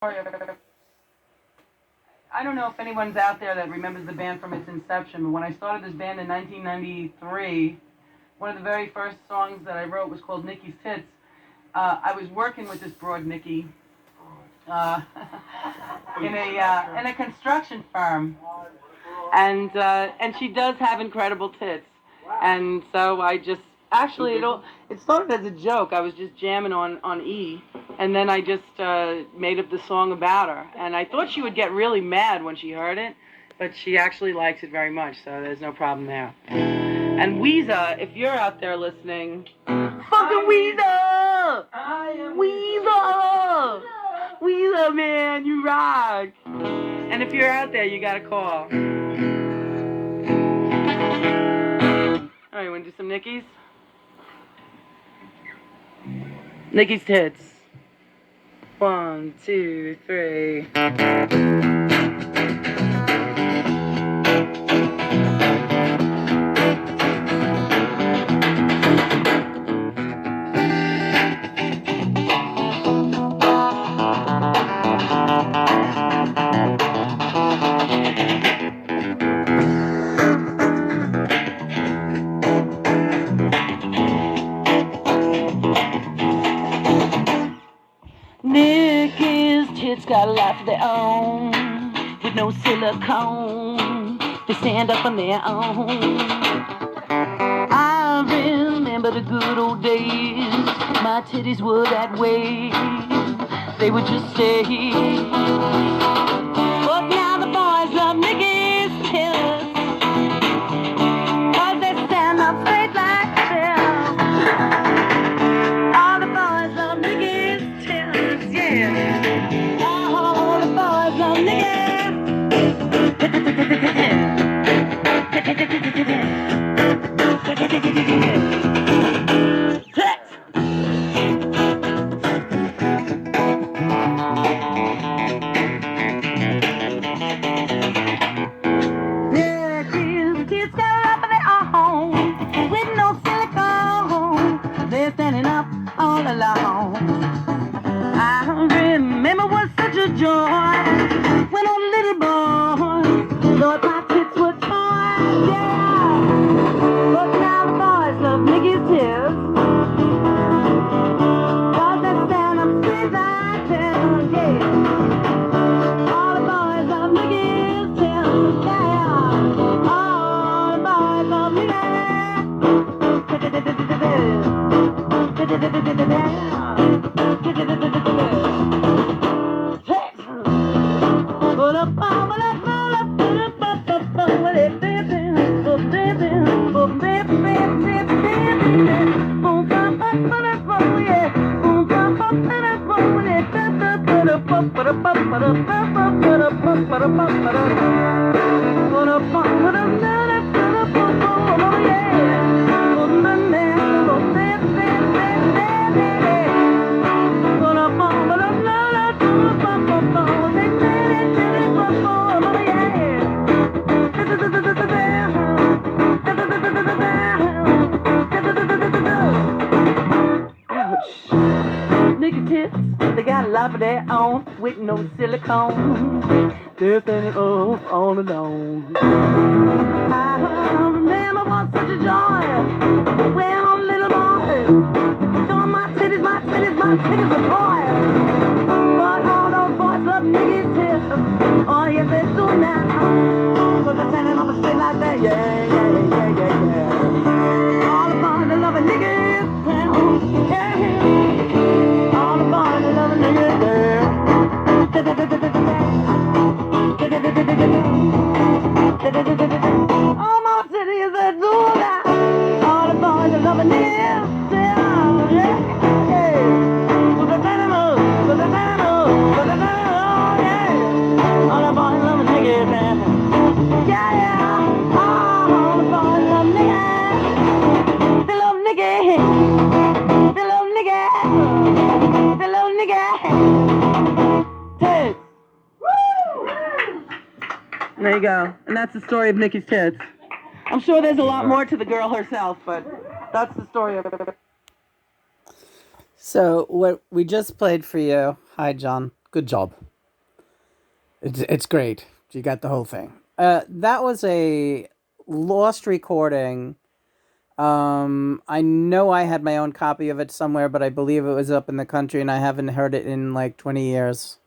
I don't know if anyone's out there that remembers the band from its inception, but when I started this band in 1993, one of the very first songs that I wrote was called "NIKKI'S, TITS." I was working with this broad Nikki in a construction firm, and she does have incredible tits, and so I just it started as a joke. I was just jamming on E, and then I just made up the song about her, and I thought she would get really mad when she heard it, but she actually likes it very much, so there's no problem there. And Weezer, if you're out there listening, fucking Weezer! Weezer! Weezer, man, you rock! And if you're out there, you gotta call. Alright, you wanna do some NIKKI'S? NIKKI'S tits. 1, 2, 3. NIKKI'S tits got a life of their own, with no silicone. They stand up on their own. I remember the good old days. My titties were that way. They would just stay. But now the boys love NIKKI'S tits, 'cause they stand up straight like them. All the boys love NIKKI'S tits, yeah. All the boys love NIKKI'S. NIKKI'S tits got a life of their own, with no silicone. They're standing up all alone. I remember it was such a joy when a little boy thought my tits were toys, yeah. But now the boys love NIKKI'S tits, 'cause they stand up straight like them, yeah. All the boys love NIKKI'S tits, yeah. All the boys love NIKKI'S. NIKKI'S tits, they got a life of their own, with no silicone. They're standing up all alone. I remember what such a joy when a little boy showing my titties were toys. But all those boys love NIKKI'S tits, oh yes they do now. 'Cause they're standing up straight like that, yeah, yeah, yeah, yeah, yeah. All the boys that love NIKKI'S, yeah, yeah. All the boys that love NIKKI'S, yeah. All my titties that do that. All the boys that love NIKKI'S, yeah, yeah, yeah. With the animals, with the animals, with the animals, yeah. All the boys love NIKKI'S, yeah, yeah, yeah. All the boys love NIKKI'S. They love NIKKI'S. They love NIKKI'S. They love NIKKI'S. Tits. There you go. And that's the story of NIKKI'S tits. I'm sure there's a lot more to the girl herself, but that's the story of it. So what we just played for you, hi John, good job. It's great. You got the whole thing. That was a lost recording. I know I had my own copy of it somewhere, but I believe it was up in the country, and I haven't heard it in like 20 years.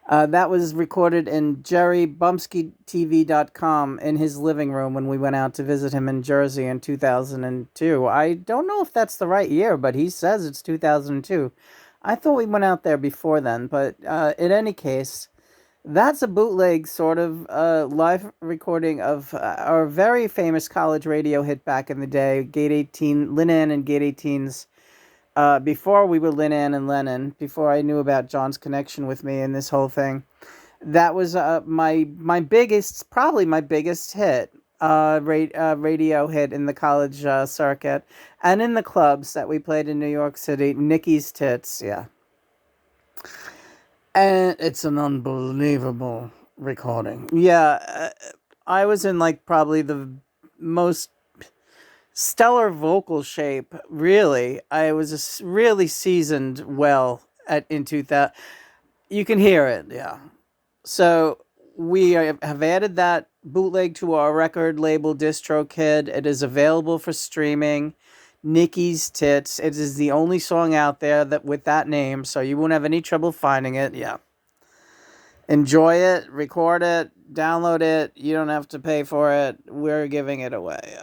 That was recorded in Jerry BumpskeyTV.com in his living room when we went out to visit him in Jersey in 2002. I don't know if that's the right year, but he says it's 2002. I thought we went out there before then, but in any case, that's a bootleg sort of live recording of our very famous college radio hit back in the day, Gate 18, Lennon and Gate 18's. Before we were Lynn and Lennon, before I knew about John's connection with me and this whole thing, that was my biggest, probably my biggest hit, radio hit in the college circuit and in the clubs that we played in New York City. NIKKI'S Tits, yeah, and it's an unbelievable recording. Yeah, I was in like probably the most stellar vocal shape. Really, I was really seasoned well in 2000. You can hear it, yeah. So we have added that bootleg to our record label DistroKid. It is available for streaming. NIKKI'S Tits. It is the only song out there that with that name, so you won't have any trouble finding it. Yeah. Enjoy it, record it, download it. You don't have to pay for it. We're giving it away.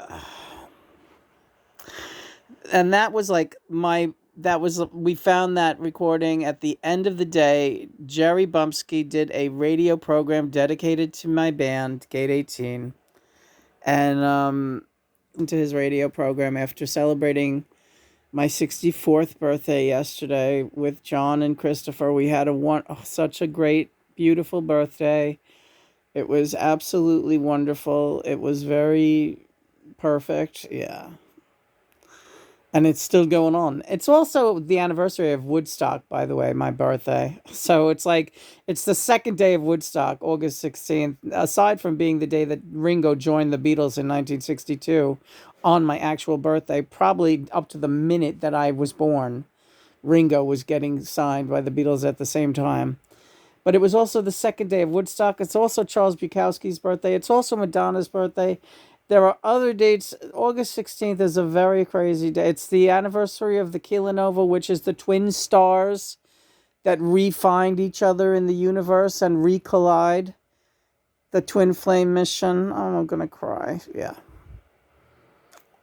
And that was like we found that recording at the end of the day. Jerry Bumpskey did a radio program dedicated to my band, Gate 18. And into his radio program after celebrating my 64th birthday yesterday with John and Christopher. We had such a great, beautiful birthday. It was absolutely wonderful. It was very perfect. Yeah. And it's still going on. It's also the anniversary of Woodstock, by the way, my birthday. So it's the second day of Woodstock, August 16th, aside from being the day that Ringo joined the Beatles in 1962 on my actual birthday, probably up to the minute that I was born, Ringo was getting signed by the Beatles at the same time. But it was also the second day of Woodstock. It's also Charles Bukowski's birthday. It's also Madonna's birthday. There are other dates. August 16th is a very crazy day. It's the anniversary of the Kilonova, which is the twin stars that re-find each other in the universe and recollide. The twin flame mission. Oh, I'm going to cry. Yeah.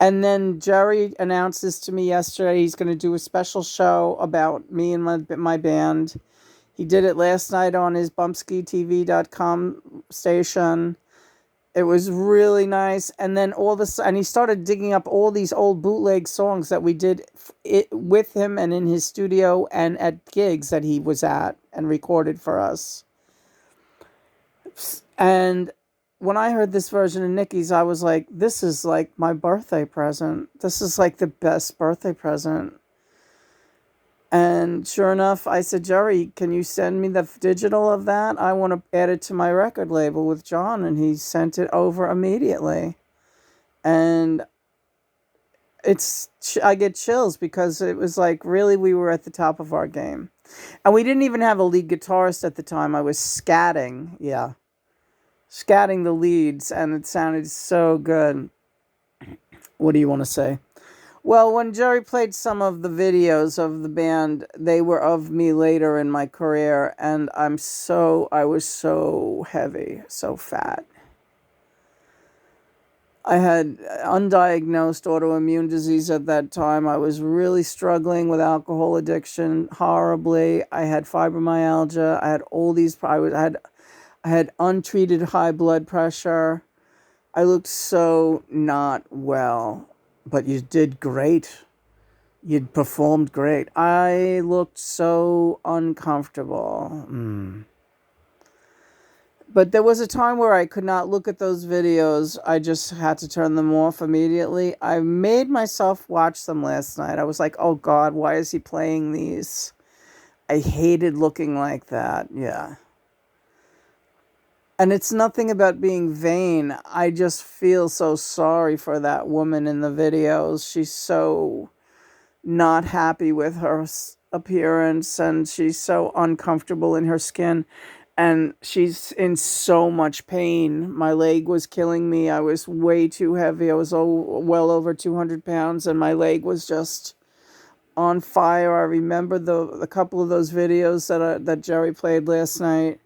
And then Jerry announced this to me yesterday. He's going to do a special show about me and my band. He did it last night on his BumpskeyTV.com station. It was really nice. And then and he started digging up all these old bootleg songs that we did with him and in his studio and at gigs that he was at and recorded for us. And when I heard this version of NIKKI'S, I was like, this is like my birthday present. This is like the best birthday present. And sure enough, I said, Jerry, can you send me the digital of that? I want to add it to my record label with John. And he sent it over immediately. And I get chills because it was like, really, we were at the top of our game. And we didn't even have a lead guitarist at the time. I was scatting. Yeah. Scatting the leads. And it sounded so good. What do you want to say? Well, when Jerry played some of the videos of the band, they were of me later in my career, and I was so heavy, so fat. I had undiagnosed autoimmune disease at that time. I was really struggling with alcohol addiction horribly. I had fibromyalgia. I had all these. I had untreated high blood pressure. I looked so not well. But you did great. You performed great. I looked so uncomfortable. But there was a time where I could not look at those videos. I just had to turn them off immediately. I made myself watch them last night. I was like, oh God, why is he playing these? I hated looking like that. Yeah. And it's nothing about being vain. I just feel so sorry for that woman in the videos. She's so not happy with her appearance, and she's so uncomfortable in her skin. And she's in so much pain. My leg was killing me. I was way too heavy. I was well over 200 pounds, and my leg was just on fire. I remember the couple of those videos that Jerry played last night.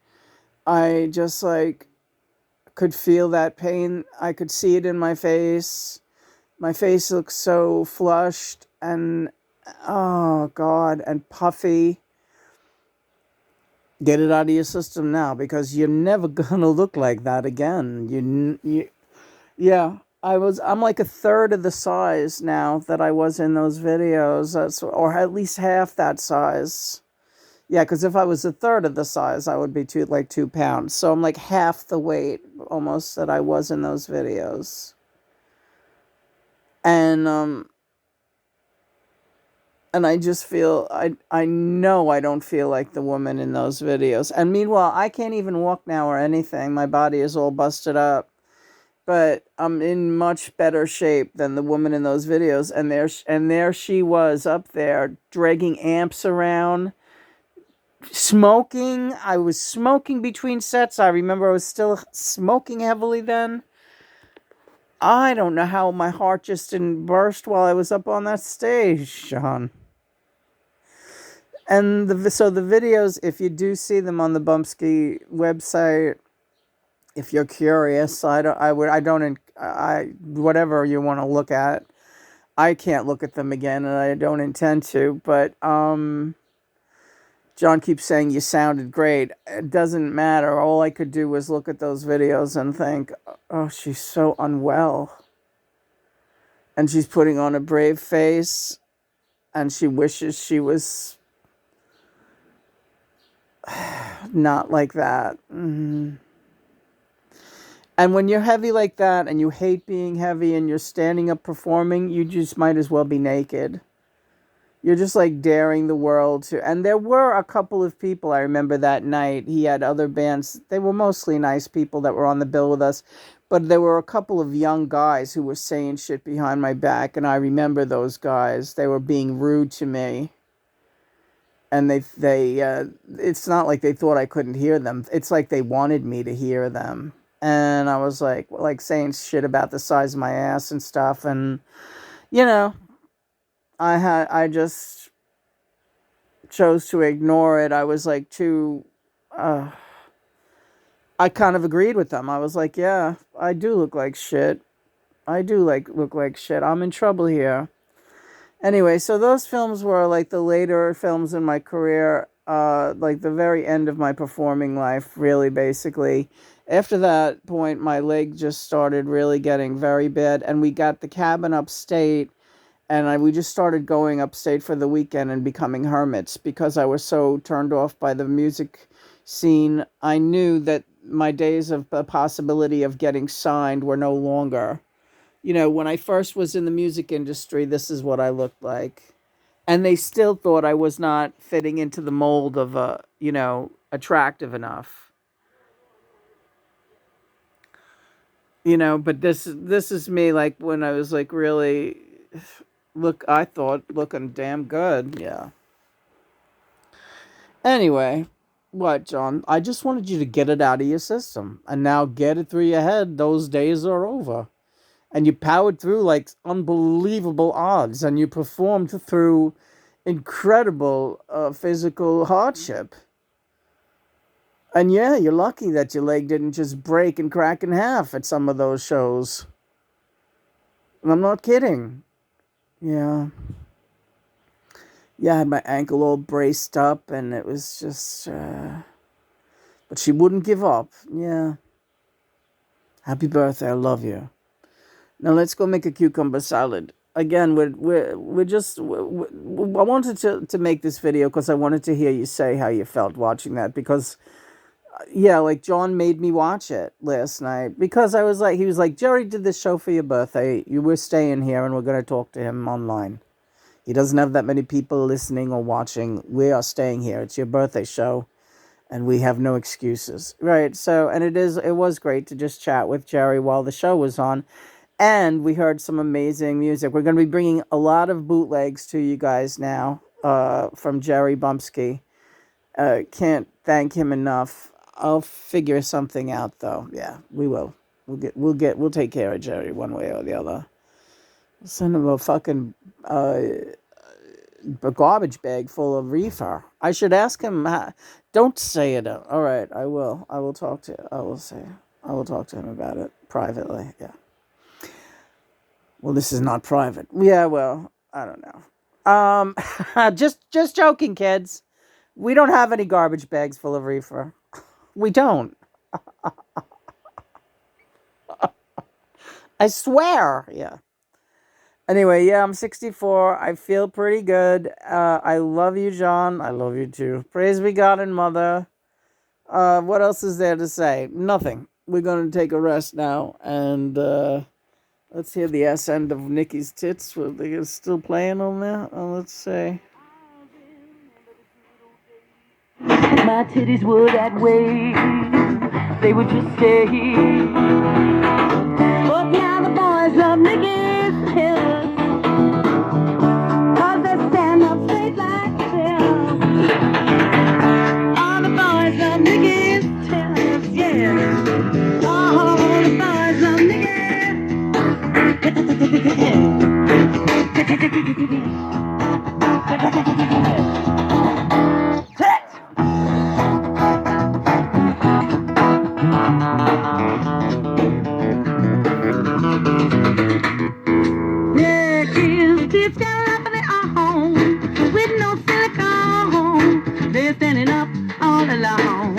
I just like could feel that pain. I could see it in my face. My face looked so flushed and, oh God, and puffy. Get it out of your system now, because you're never gonna look like that again. Yeah. I'm like a third of the size now that I was in those videos. Or at least half that size. Yeah, because if I was a third of the size, I would be 2 pounds. So I'm like half the weight almost that I was in those videos. And I just feel, I know I don't feel like the woman in those videos. And meanwhile, I can't even walk now or anything. My body is all busted up. But I'm in much better shape than the woman in those videos. And there she was up there dragging amps around, smoking. I was smoking between sets. I remember I was still smoking heavily then. I don't know how my heart just didn't burst while I was up on that stage, Sean. And so the videos, if you do see them on the Bumpskey website, if you're curious, whatever you want to look at, I can't look at them again, and I don't intend to. But John keeps saying you sounded great. It doesn't matter. All I could do was look at those videos and think, oh, she's so unwell. And she's putting on a brave face, and she wishes she was not like that. Mm-hmm. And when you're heavy like that, and you hate being heavy, and you're standing up performing, you just might as well be naked. You're just like daring the world to. And there were a couple of people, I remember that night. He had other bands. They were mostly nice people that were on the bill with us. But there were a couple of young guys who were saying shit behind my back. And I remember those guys. They were being rude to me. And it's not like they thought I couldn't hear them. It's like they wanted me to hear them. And I was like saying shit about the size of my ass and stuff. And, you know, I just chose to ignore it. I was like I kind of agreed with them. I was like, yeah, I do look like shit. I do look like shit. I'm in trouble here. Anyway, so those films were like the later films in my career, like the very end of my performing life, really, basically. After that point, my leg just started really getting very bad, and we got the cabin upstate, and we just started going upstate for the weekend and becoming hermits because I was so turned off by the music scene. I knew that my days of the possibility of getting signed were no longer. You know, when I first was in the music industry, this is what I looked like. And they still thought I was not fitting into the mold of, attractive enough. But this is me, like, when I was, like, really, I thought looking damn good. Yeah. Anyway, what, John? I just wanted you to get it out of your system. And now get it through your head. Those days are over. And you powered through like unbelievable odds, and you performed through incredible physical hardship. And yeah, you're lucky that your leg didn't just break and crack in half at some of those shows. And I'm not kidding. Yeah. Yeah, I had my ankle all braced up, and it was just... But she wouldn't give up. Yeah. Happy birthday, I love you. Now let's go make a cucumber salad. Again, we're just... I wanted to make this video because I wanted to hear you say how you felt watching that. Because, yeah, like John made me watch it last night. Because he was like, Jerry did this show for your birthday. You were staying here and we're going to talk to him online. He doesn't have that many people listening or watching. We are staying here. It's your birthday show. And we have no excuses. Right, so, and it was great to just chat with Jerry while the show was on. And we heard some amazing music. We're going to be bringing a lot of bootlegs to you guys now from Jerry Bumpskey. Can't thank him enough. I'll figure something out though. Yeah, we will. We'll take care of Jerry one way or the other. Send him a fucking a garbage bag full of reefer. I should ask him. Don't say it. All right, I will. I will talk to. I will say. I will talk to him about it privately. Yeah. Well, this is not private. Yeah. Well, I don't know. Just joking, kids. We don't have any garbage bags full of reefer. We don't. I swear. Yeah. Anyway, yeah, I'm 64. I feel pretty good. I love you, John. I love you too. Praise be God and Mother. What else is there to say? Nothing. We're going to take a rest now. And let's hear the S end of Nikki's Tits. They're still playing on there? Let's see. My titties were that way. They would just stay. But now the boys love Nikki's Tits. Cause they stand up straight like this. All the boys love Nikki's Tits, yeah. All the boys love Nikki's tits got up in their own, with no silicone. They're standing up all alone.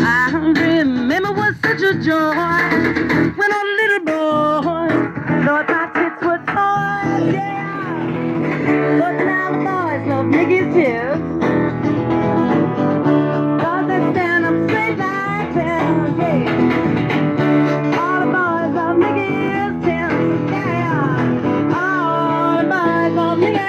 I remember was such a joy when a little boy thought my tits were toys, yeah. But now the boys love Nikki's tits. Cause they stand up straight like this, yeah. All the boys love Nikki's tits, yeah. All the boys love Nikki's.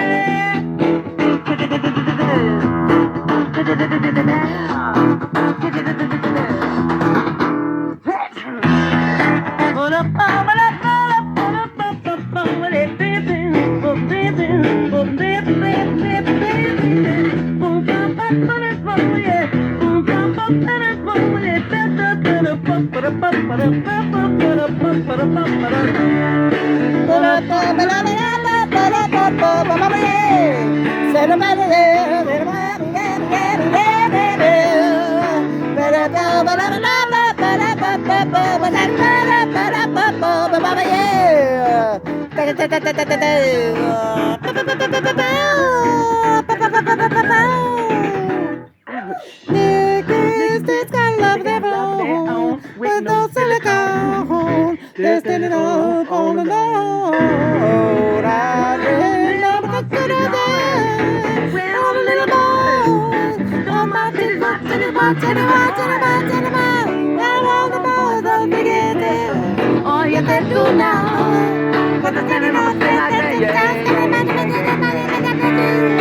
Nikki's tits got love their own, with no silicone. They're standing up on the road. I remember the good old days when all the little boys on my titties, my titties, my titties, my titties, my titties, my. Now all the boys love Nikki's tits. Oh, yes, they do now. But they're standing up straight like that, yeah.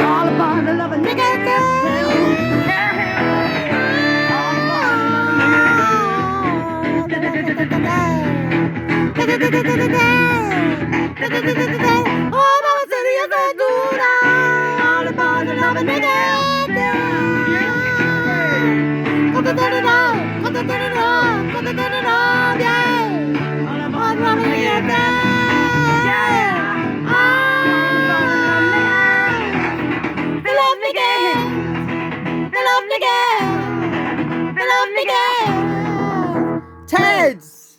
All the boys are loving Nikki's tits. Oh, Mama City is a dura. All the boys are loving Nikki's tits. Cut the dirty dog, cut the dirty dog, cut the dirty dog, yeah. All the boys loving Nikki's tits. They love Nikki's. They love Nikki's. They love Nikki's. Teds!